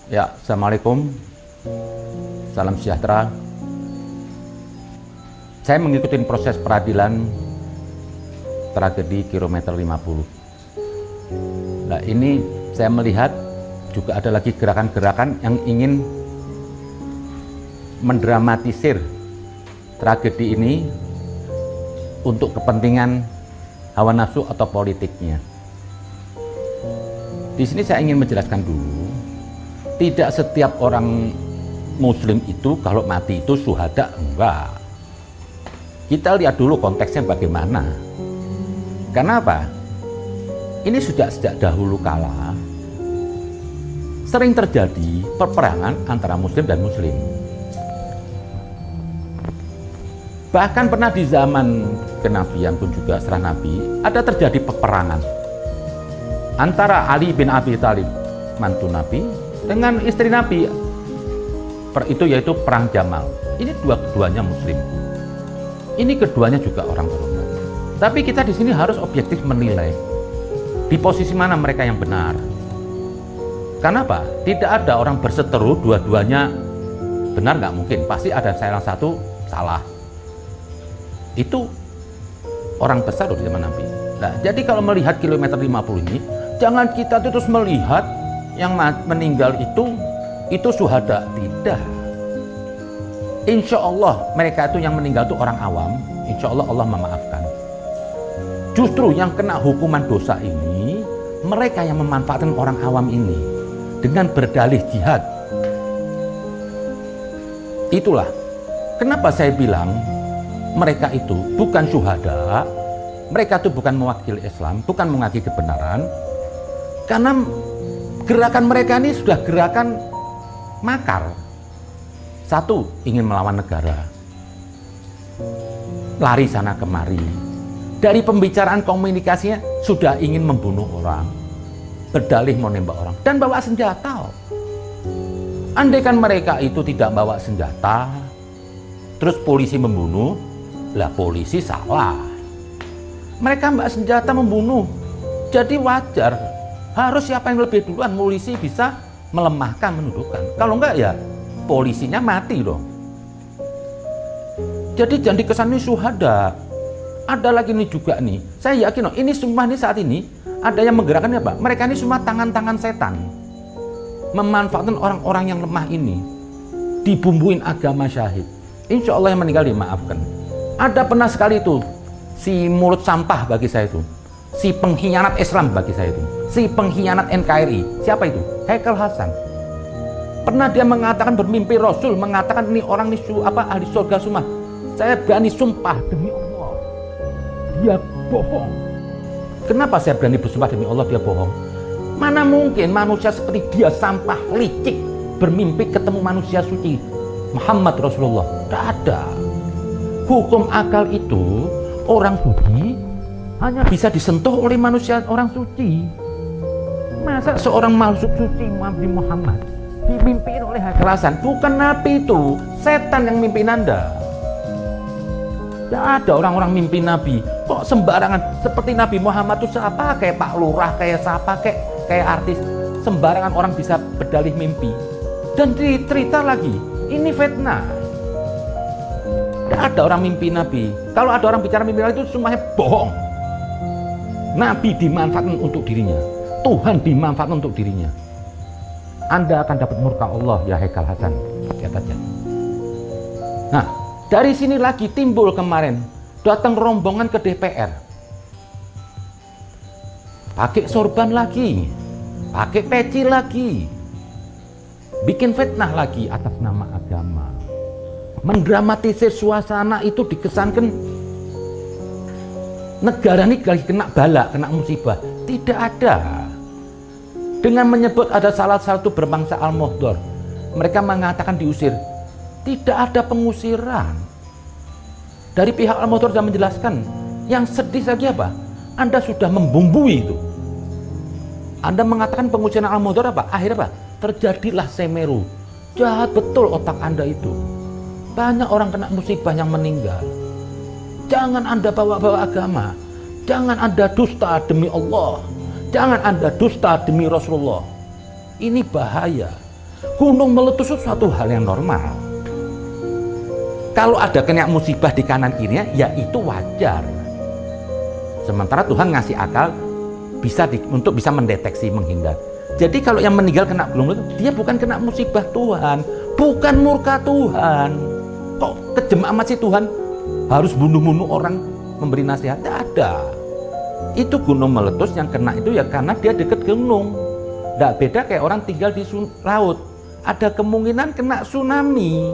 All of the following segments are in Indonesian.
Ya, Assalamualaikum. Salam sejahtera. Saya mengikuti proses peradilan tragedi kilometer 50. Nah, ini saya melihat juga ada lagi gerakan-gerakan yang ingin mendramatisir tragedi ini untuk kepentingan hawa nafsu atau politiknya. Di sini saya ingin menjelaskan dulu, tidak setiap orang muslim itu kalau mati itu syuhada, enggak. Kita lihat dulu konteksnya bagaimana. Karena apa? Ini sudah sejak dahulu kala sering terjadi peperangan antara muslim dan muslim. Bahkan pernah di zaman kenabian pun juga setelah Nabi ada terjadi peperangan antara Ali bin Abi Thalib, mantu Nabi, dengan istri Nabi, itu yaitu perang Jamal. Ini dua-duanya muslim. Ini keduanya juga orang terhormat. Tapi kita di sini harus objektif menilai di posisi mana mereka yang benar. Karena apa? Tidak ada orang berseteru dua-duanya benar, nggak mungkin. Pasti ada salah satu salah. Itu orang besar di zaman Nabi. Nah, jadi kalau melihat kilometer 50 ini, jangan kita terus melihat yang meninggal itu syuhada. Tidak. Insya Allah mereka itu yang meninggal itu orang awam. Insya Allah Allah memaafkan. Justru yang kena hukuman dosa ini mereka yang memanfaatkan orang awam ini dengan berdalih jihad. Itulah kenapa saya bilang mereka itu bukan syuhada, mereka itu bukan mewakili Islam, bukan mengakui kebenaran, karena gerakan mereka ini sudah gerakan makar. Satu, ingin melawan negara, lari sana kemari. Dari pembicaraan komunikasinya sudah ingin membunuh orang, berdalih mau nembak orang, dan bawa senjata. Andaikan mereka itu tidak bawa senjata, terus polisi membunuh, lah polisi salah. Mereka bawa senjata membunuh, jadi wajar. Harus siapa yang lebih duluan, polisi bisa melemahkan, menundukkan. Kalau enggak ya polisinya mati dong. Jadi jangan dikesannya syuhada. Ada lagi nih juga nih, saya yakin ini semua nih saat ini ada yang menggerakkan apa? Mereka ini semua tangan-tangan setan, memanfaatkan orang-orang yang lemah ini, dibumbuin agama syahid. Insya Allah yang meninggal dimaafkan. Ada pernah sekali itu si mulut sampah bagi saya itu, si pengkhianat Islam bagi saya itu, si pengkhianat NKRI. Siapa itu? Haikal Hasan. Pernah dia mengatakan, bermimpi Rasul mengatakan ini orang ini ahli surga semua. Saya berani sumpah demi Allah dia bohong. Kenapa saya berani bersumpah demi Allah dia bohong? Mana mungkin manusia seperti dia, sampah licik, bermimpi ketemu manusia suci Muhammad Rasulullah? Tidak ada. Hukum akal itu orang suci hanya bisa disentuh oleh manusia orang suci. Masa seorang makhluk suci Nabi Muhammad dipimpin oleh Haikal Hasan? Bukan Nabi itu, setan yang mimpin Anda. Tidak ada orang-orang mimpi Nabi. Kok sembarangan seperti Nabi Muhammad itu siapa? Kayak Pak Lurah, kayak siapa? Kayak artis. Sembarangan orang bisa berdalih mimpi. Dan cerita lagi, ini fitnah. Tidak ada orang mimpi Nabi. Kalau ada orang bicara mimpi Nabi itu semuanya bohong. Nabi dimanfaatkan untuk dirinya, Tuhan dimanfaatkan untuk dirinya. Anda akan dapat murka Allah ya Haikal Hasan. Lihat aja. Nah, dari sini lagi timbul kemarin datang rombongan ke DPR, pakai sorban lagi, pakai peci lagi, bikin fitnah lagi atas nama agama, mendramatisir suasana. Itu dikesankan negara ini lagi kena bala, kena musibah. Tidak ada. Dengan menyebut ada salah satu berbangsa Al-Muhdor, mereka mengatakan diusir. Tidak ada pengusiran. Dari pihak Al-Muhdor sudah menjelaskan. Yang sedih lagi apa? Anda sudah membumbui itu. Anda mengatakan pengusiran Al-Muhdor apa? Akhirnya apa? Terjadilah Semeru. Jahat betul otak Anda itu. Banyak orang kena musibah yang meninggal. Jangan Anda bawa-bawa agama. Jangan Anda dusta demi Allah. Jangan Anda dusta demi Rasulullah. Ini bahaya. Gunung meletus itu suatu hal yang normal. Kalau ada kena musibah di kanan kirinya, ya itu wajar. Sementara Tuhan ngasih akal untuk bisa mendeteksi, menghindar. Jadi kalau yang meninggal kena gunung meletus, dia bukan kena musibah Tuhan, bukan murka Tuhan. Kok kejem amat sih Tuhan harus bunuh-bunuh orang memberi nasihat? Tidak ada. Itu gunung meletus yang kena itu ya karena dia dekat gunung. Tidak beda kayak orang tinggal di laut. Ada kemungkinan kena tsunami.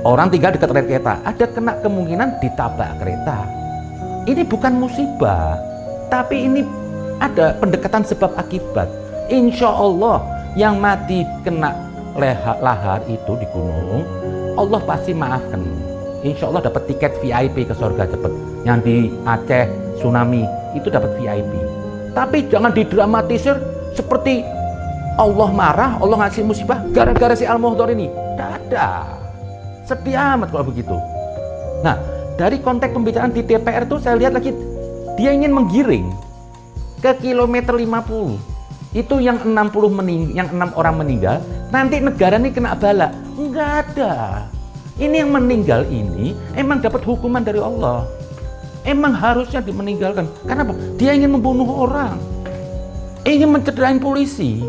Orang tinggal dekat rel kereta, ada kena kemungkinan ditabrak kereta. Ini bukan musibah, tapi ini ada pendekatan sebab akibat. Insya Allah yang mati kena lahar itu di gunung, Allah pasti maafkan. Insya Allah dapat tiket VIP ke surga cepat. Yang di Aceh tsunami itu dapat VIP. Tapi jangan didramatisir seperti Allah marah, Allah ngasih musibah gara-gara si Al-Muhdhar ini. Tidak ada. Sedih amat kalau begitu. Nah, dari konteks pembicaraan di DPR itu saya lihat lagi dia ingin menggiring ke kilometer 50. Itu yang 6 orang meninggal, nanti negara ini kena bala. Enggak ada. Ini yang meninggal ini emang dapat hukuman dari Allah. Emang harusnya dimeninggalkan. Karena apa? Dia ingin membunuh orang. Ingin mencederai polisi.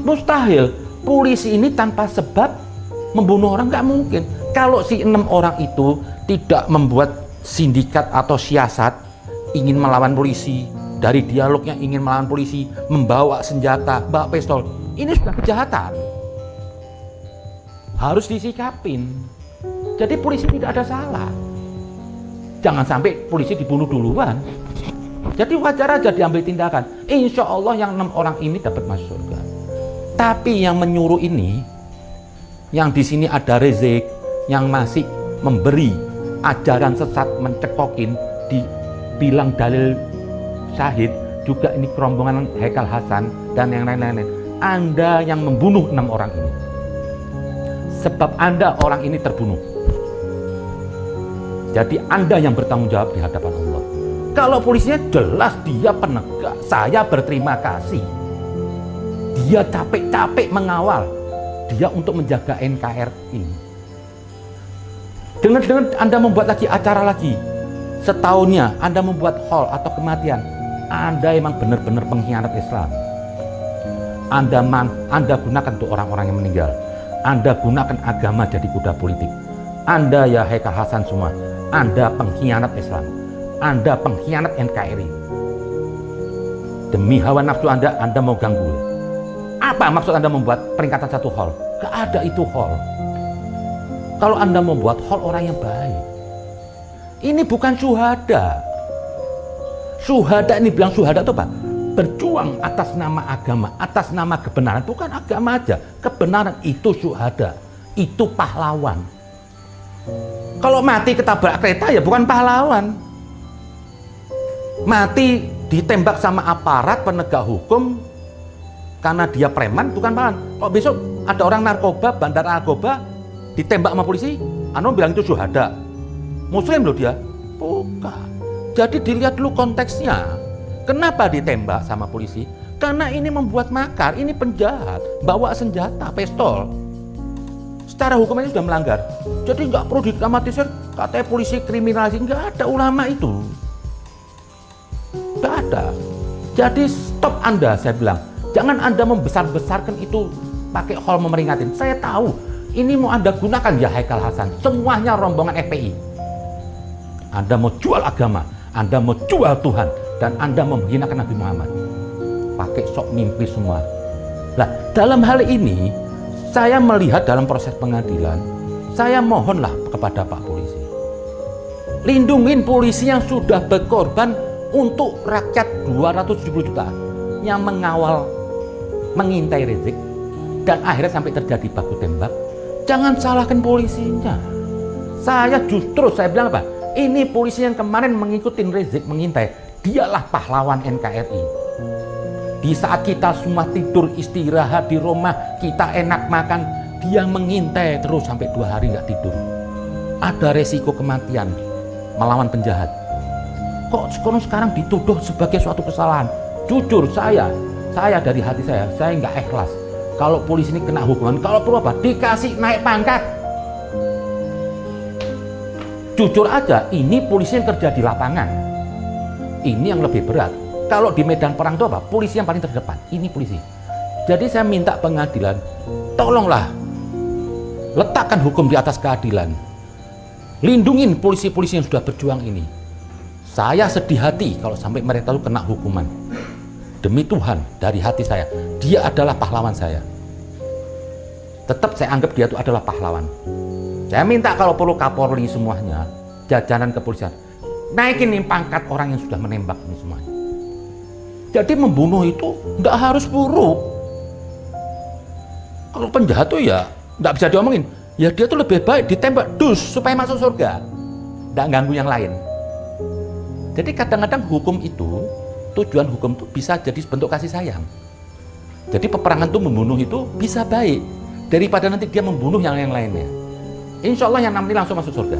Mustahil. Polisi ini tanpa sebab membunuh orang, nggak mungkin. Kalau si 6 orang itu tidak membuat sindikat atau siasat ingin melawan polisi, dari dialognya ingin melawan polisi, membawa senjata, bawa pistol, ini sudah kejahatan. Harus disikapin. Jadi polisi tidak ada salah. Jangan sampai polisi dibunuh duluan. Jadi wajar aja diambil tindakan. Insya Allah yang 6 orang ini dapat masuk surga. Tapi yang menyuruh ini, yang di sini ada Rizik yang masih memberi ajaran sesat, mencekokin, dibilang dalil syahid, juga ini kerombongan Haikal Hasan dan yang lain-lain. Anda yang membunuh 6 orang ini. Sebab Anda orang ini terbunuh. Jadi Anda yang bertanggung jawab di hadapan Allah. Kalau polisinya jelas dia penegak, saya berterima kasih. Dia capek-capek mengawal. Dia untuk menjaga NKRI. Dengan Anda membuat lagi acara lagi, setahunnya Anda membuat hall atau kematian, Anda emang benar-benar pengkhianat Islam. Anda gunakan untuk orang-orang yang meninggal. Anda gunakan agama jadi kuda politik. Anda ya Haikal Hasan semua, Anda pengkhianat Islam. Anda pengkhianat NKRI. Demi hawa nafsu Anda mau ganggu. Apa maksud Anda membuat peringkatan 1 hall? Gak ada itu hall. Kalau Anda membuat hall orang yang baik. Ini bukan syuhada. Syuhada ini bilang syuhada itu apa? Berjuang atas nama agama, atas nama kebenaran. Bukan agama aja, kebenaran itu syuhada. Itu pahlawan. Kalau mati ketabrak kereta ya bukan pahlawan. Mati ditembak sama aparat penegak hukum karena dia preman bukan pahlawan. Kalau besok ada orang narkoba, bandar narkoba ditembak sama polisi, bilang itu syuhada. Muslim loh dia. Bukan. Jadi dilihat dulu konteksnya. Kenapa ditembak sama polisi? Karena ini membuat makar, ini penjahat, bawa senjata, pistol. Secara hukum ini sudah melanggar. Jadi nggak perlu didramatisir, katanya polisi kriminalisasi, nggak ada ulama itu. Nggak ada. Jadi stop Anda, saya bilang. Jangan Anda membesar-besarkan itu pakai hall memeringatin. Saya tahu, ini mau Anda gunakan ya Haikal Hasan. Semuanya rombongan FPI. Anda mau jual agama, Anda mau jual Tuhan, dan Anda menghinakan Nabi Muhammad. Pakai sok mimpi semua. Nah, dalam hal ini, saya melihat dalam proses pengadilan, saya mohonlah kepada Pak Polisi. Lindungin polisi yang sudah berkorban untuk rakyat 270 juta yang mengawal, mengintai Rizik, dan akhirnya sampai terjadi baku tembak. Jangan salahkan polisinya. Saya bilang apa? Ini polisi yang kemarin mengikuti Rizik, mengintai. Dialah pahlawan NKRI. Di saat kita semua tidur istirahat di rumah, kita enak makan, dia mengintai terus sampai 2 hari nggak tidur. Ada resiko kematian melawan penjahat. Kok sekarang dituduh sebagai suatu kesalahan? Jujur saya Saya dari hati saya nggak ikhlas. Kalau polisi ini kena hukuman, kalau perlu apa? Dikasih naik pangkat. Jujur aja, ini polisi yang kerja di lapangan. Ini yang lebih berat. Kalau di medan perang itu apa? Polisi yang paling terdepan. Ini polisi. Jadi saya minta pengadilan, tolonglah letakkan hukum di atas keadilan. Lindungin polisi-polisi yang sudah berjuang ini. Saya sedih hati kalau sampai mereka itu kena hukuman. Demi Tuhan, dari hati saya, dia adalah pahlawan saya. Tetap saya anggap dia itu adalah pahlawan. Saya minta kalau perlu Kapolri semuanya, jajaran kepolisian, naikin nih pangkat orang yang sudah menembak ini semuanya. Jadi membunuh itu nggak harus buruk. Kalau penjahat tuh ya nggak bisa diomongin. Ya dia tuh lebih baik ditembak dus supaya masuk surga, nggak ganggu yang lain. Jadi kadang-kadang hukum itu, tujuan hukum itu bisa jadi bentuk kasih sayang. Jadi peperangan itu membunuh itu bisa baik daripada nanti dia membunuh yang lainnya. Insya Allah yang nanti langsung masuk surga.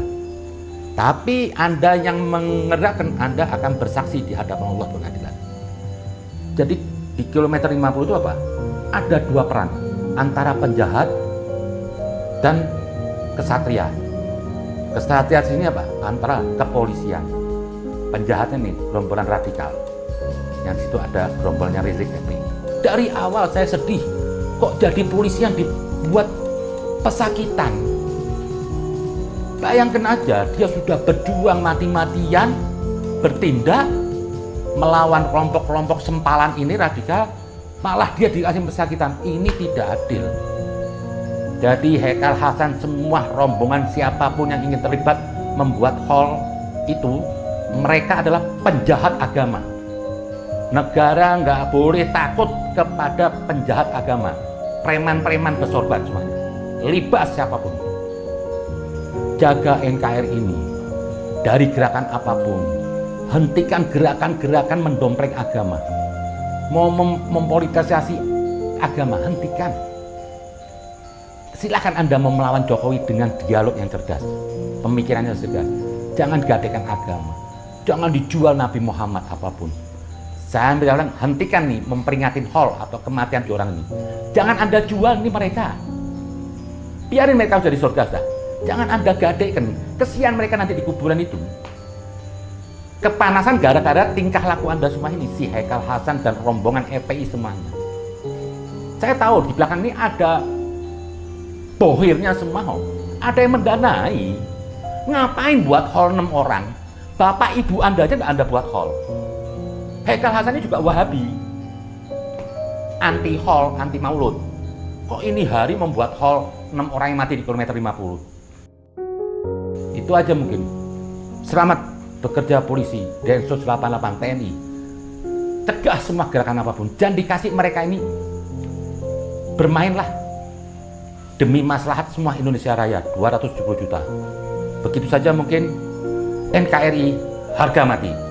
Tapi Anda yang mengerahkan, Anda akan bersaksi di hadapan Allah pengadilan. Jadi di kilometer 50 itu apa? Ada dua peran antara penjahat dan kesatria. Kesatria sini apa? Antara kepolisian. Penjahatnya nih gerombolan radikal. Yang situ ada gerombolnya Rizik Efendi. Dari awal saya sedih, kok jadi polisi yang dibuat pesakitan. Bayangkan aja, dia sudah berjuang mati-matian, bertindak melawan kelompok-kelompok sempalan ini radikal, malah dia dikasih pesakitan. Ini tidak adil. Jadi Haikal Hasan, semua rombongan siapapun yang ingin terlibat membuat hal itu, mereka adalah penjahat agama. Negara nggak boleh takut kepada penjahat agama, preman-preman bersorban semuanya, libas siapapun. Jaga NKRI ini dari gerakan apapun, hentikan gerakan-gerakan mendompleng agama, mau mempolitisasi agama, hentikan. Silakan Anda mau melawan Jokowi dengan dialog yang cerdas, pemikirannya cerdas. Jangan gadekan agama, jangan dijual Nabi Muhammad apapun. Saya bilang hentikan nih memperingatin haul atau kematian di orang ini. Jangan Anda jual nih mereka. Biarin mereka jadi surga sudah. Jangan Anda gadekkan. Kesian mereka nanti di kuburan itu. Kepanasan gara-gara tingkah laku Anda semua ini, si Haikal Hasan dan rombongan FPI semuanya. Saya tahu di belakang ini ada bohirnya semua. Ada yang mendanai. Ngapain buat hall 6 orang? Bapak ibu Anda aja nggak Anda buat hall. Haikal Hasan ini juga Wahabi, anti hall, anti maulud. Kok ini hari membuat hall 6 orang yang mati di kilometer 50? Itu aja mungkin. Selamat bekerja polisi, Densus 88 TNI. Cegah semua gerakan apapun. Jangan dikasih mereka ini bermainlah demi maslahat semua Indonesia Raya 270 juta. Begitu saja mungkin NKRI harga mati.